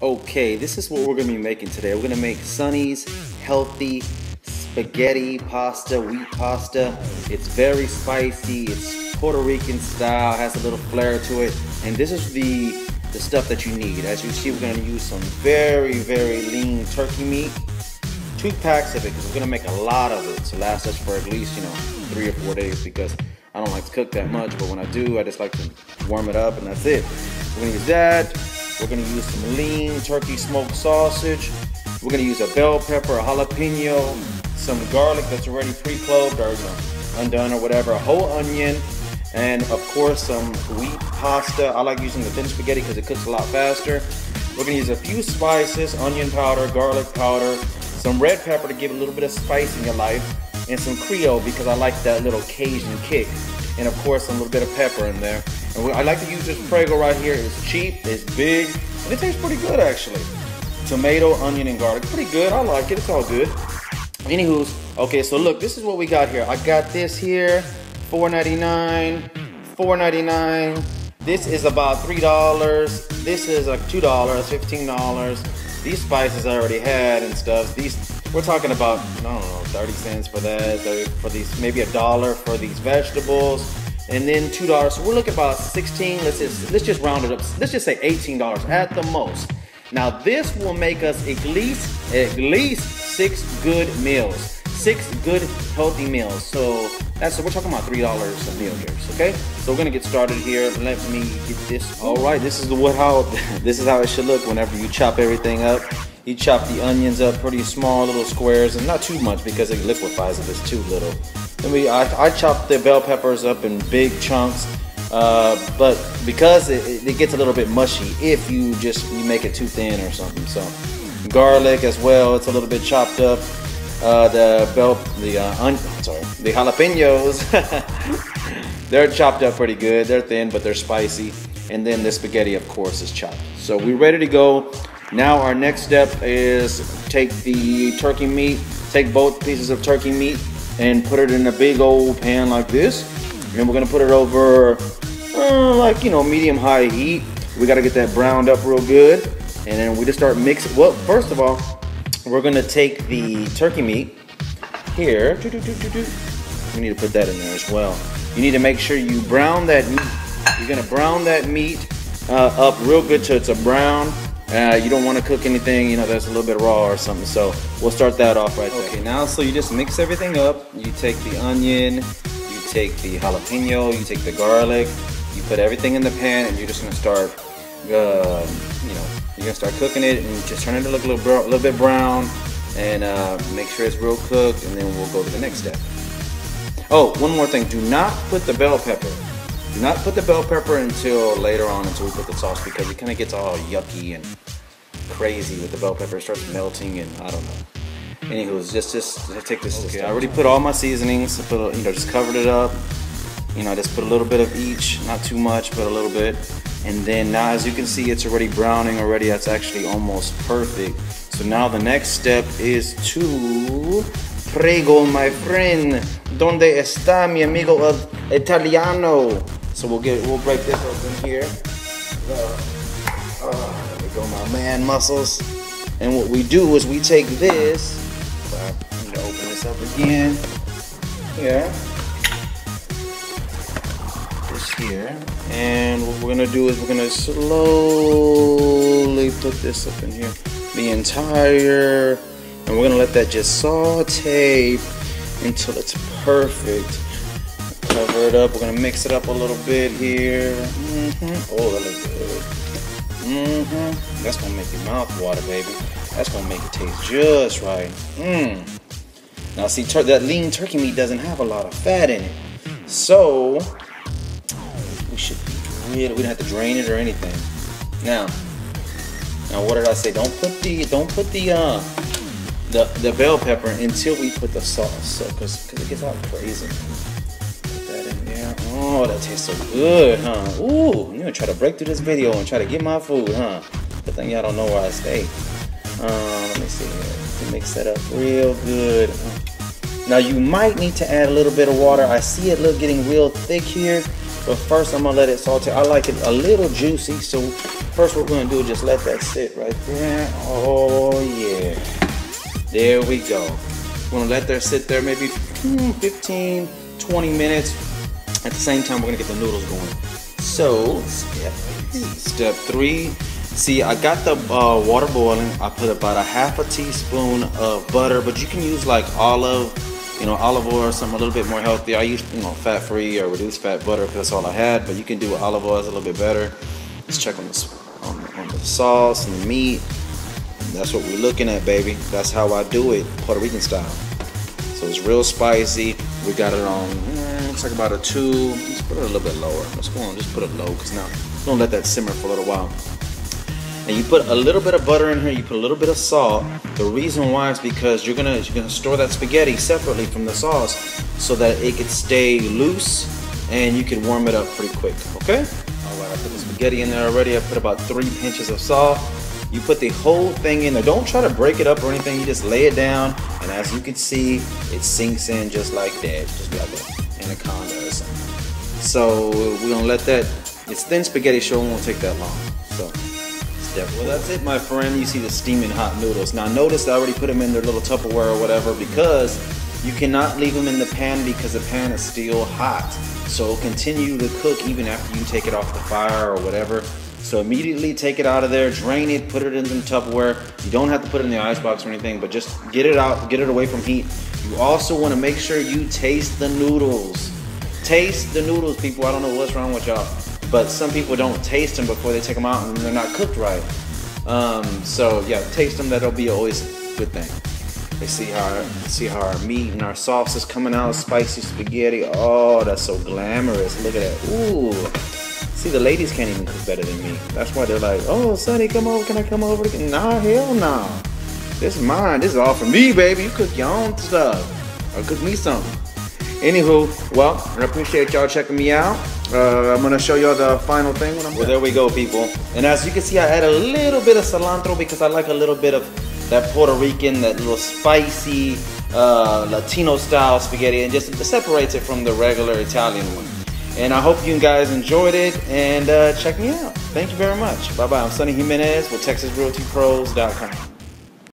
Okay, this is what we're gonna be making today. We're gonna make Sonny's healthy spaghetti pasta, wheat pasta. It's very spicy, it's Puerto Rican style, has a little flair to it. And this is the stuff that you need. As you see, we're gonna use some very, very lean turkey meat. 2 packs of it, because we're gonna make a lot of it to last us for at least, 3 or 4 days, because I don't like to cook that much, but when I do, I just like to warm it up, and that's it. We're gonna use that. We're gonna use some lean turkey smoked sausage. We're gonna use a bell pepper, a jalapeno, some garlic that's already pre-cloved or undone or whatever, a whole onion, and of course some wheat pasta. I like using the thin spaghetti because it cooks a lot faster. We're gonna use a few spices, onion powder, garlic powder, some red pepper to give a little bit of spice in your life, and some Creole because I like that little Cajun kick, and of course a little bit of pepper in there. And I like to use this Prego right here. It's cheap, it's big, and it tastes pretty good actually. Tomato, onion, and garlic, pretty good. I like it. It's all good. Anywho's, okay, so look, this is what we got here. I got this here, $4.99, $4.99. This is about $3. This is like $2, $15. These spices I already had and stuff. These, we're talking about, I don't know, 30 cents for that, for these, maybe $1 for these vegetables, and then $2. So we're looking about 16. Let's just round it up. Let's just say $18 at the most. Now this will make us at least 6 good meals, 6 good healthy meals. So we're talking about $3 a meal here. Okay, so we're gonna get started here. Let me get this. All right, this is how it should look whenever you chop everything up. You chop the onions up pretty small, little squares, and not too much because it liquefies if it's too little. Then I chop the bell peppers up in big chunks, but because it gets a little bit mushy if you make it too thin or something. So garlic as well, it's a little bit chopped up. The jalapenos, they're chopped up pretty good. They're thin, but they're spicy. And then the spaghetti, of course, is chopped. So we're ready to go. Now our next step is take the turkey meat, take both pieces of turkey meat and put it in a big old pan like this. And we're gonna put it over, medium high heat. We gotta get that browned up real good. And then we just start mixing. Well, first of all, we're gonna take the turkey meat here. We need to put that in there as well. You need to make sure you brown that meat. You're gonna brown that meat up real good till it's a brown. You don't want to cook anything, that's a little bit raw or something. So we'll start that off right there. Okay, now so you just mix everything up. You take the onion, you take the jalapeno, you take the garlic, you put everything in the pan, and you're just gonna start, you're gonna start cooking it and just turn it to look a little bit brown, and make sure it's real cooked, and then we'll go to the next step. Oh, one more thing: do not put the bell pepper. Do not put the bell pepper until later on, until we put the sauce, because it kind of gets all yucky and crazy with the bell pepper. It starts melting, and I don't know. Anywho, just take this. Okay, I already put all my seasonings. Just covered it up. Just put a little bit of each, not too much, but a little bit. And then now, as you can see, it's already browning already. That's actually almost perfect. So now the next step is to Prego, my friend. Donde está mi amigo italiano? So we'll break this open here. There we go, my man muscles. And what we do is we take this. I'm gonna open this up again. Here. This here. And what we're gonna do is we're gonna slowly put this up in here. The entire, and we're gonna let that just saute until it's perfect. Cover it up. We're gonna mix it up a little bit here. Oh, that looks good. That's gonna make your mouth water, baby. That's gonna make it taste just right. Now, see, that lean turkey meat doesn't have a lot of fat in it, so we don't have to drain it or anything. Now, what did I say? Don't put the bell pepper until we put the sauce, because it gets all crazy. Put that in there. Oh, that tastes so good, huh? Ooh, I'm gonna try to break through this video and try to get my food, huh? Good thing y'all don't know where I stay. Let me see here. Mix that up real good. Now you might need to add a little bit of water. I see it getting real thick here. But first I'm gonna let it saute. I like it a little juicy, so first what we're gonna do is just let that sit right there. Oh yeah, there we go. We're gonna let that sit there maybe 15, 20 minutes. At the same time, we're gonna get the noodles going. So step 3. See, I got the water boiling. I put about a half a teaspoon of butter, but you can use like olive oil or something a little bit more healthy. I use, fat-free or reduced fat butter because that's all I had, but you can do olive oil, it's a little bit better. Let's check on the sauce and the meat. That's what we're looking at, baby. That's how I do it, Puerto Rican style. So it's real spicy. We got it on, looks like about a 2. Let's put it a little bit lower. Let's go on, just put it low, because now we're gonna let that simmer for a little while. And you put a little bit of butter in here, you put a little bit of salt. The reason why is because you're gonna store that spaghetti separately from the sauce so that it could stay loose and you can warm it up pretty quick, okay? All right, I put the spaghetti in there already. I put about 3 pinches of salt. You put the whole thing in there. Don't try to break it up or anything. You just lay it down, and as you can see, it sinks in just like that, just like an anaconda or something. So we're gonna let that, it's thin spaghetti, so it won't take that long. So. Well, that's it, my friend. You see the steaming hot noodles. Now notice I already put them in their little Tupperware or whatever, because you cannot leave them in the pan because the pan is still hot. So it'll continue to cook even after you take it off the fire or whatever. So immediately take it out of there, drain it, put it in the Tupperware. You don't have to put it in the icebox or anything, but just get it out, get it away from heat. You also want to make sure you taste the noodles. Taste the noodles, people. I don't know what's wrong with y'all, but some people don't taste them before they take them out and they're not cooked right. So yeah, taste them. That'll be always a good thing. They see how our meat and our sauce is coming out, spicy spaghetti. Oh, that's so glamorous. Look at that. Ooh. See, the ladies can't even cook better than me. That's why they're like, oh, Sonny, come over. Can I come over? Nah, hell nah. This is mine. This is all for me, baby. You cook your own stuff. Or cook me something. Anywho, well, I appreciate y'all checking me out. I'm gonna show y'all the final thing when I'm done. Well, there we go, people. And as you can see, I add a little bit of cilantro because I like a little bit of that Puerto Rican, that little spicy Latino style spaghetti, and just separates it from the regular Italian one. And I hope you guys enjoyed it, and check me out. Thank you very much. Bye-bye. I'm Sonny Jimenez with TexasRealtyPros.com.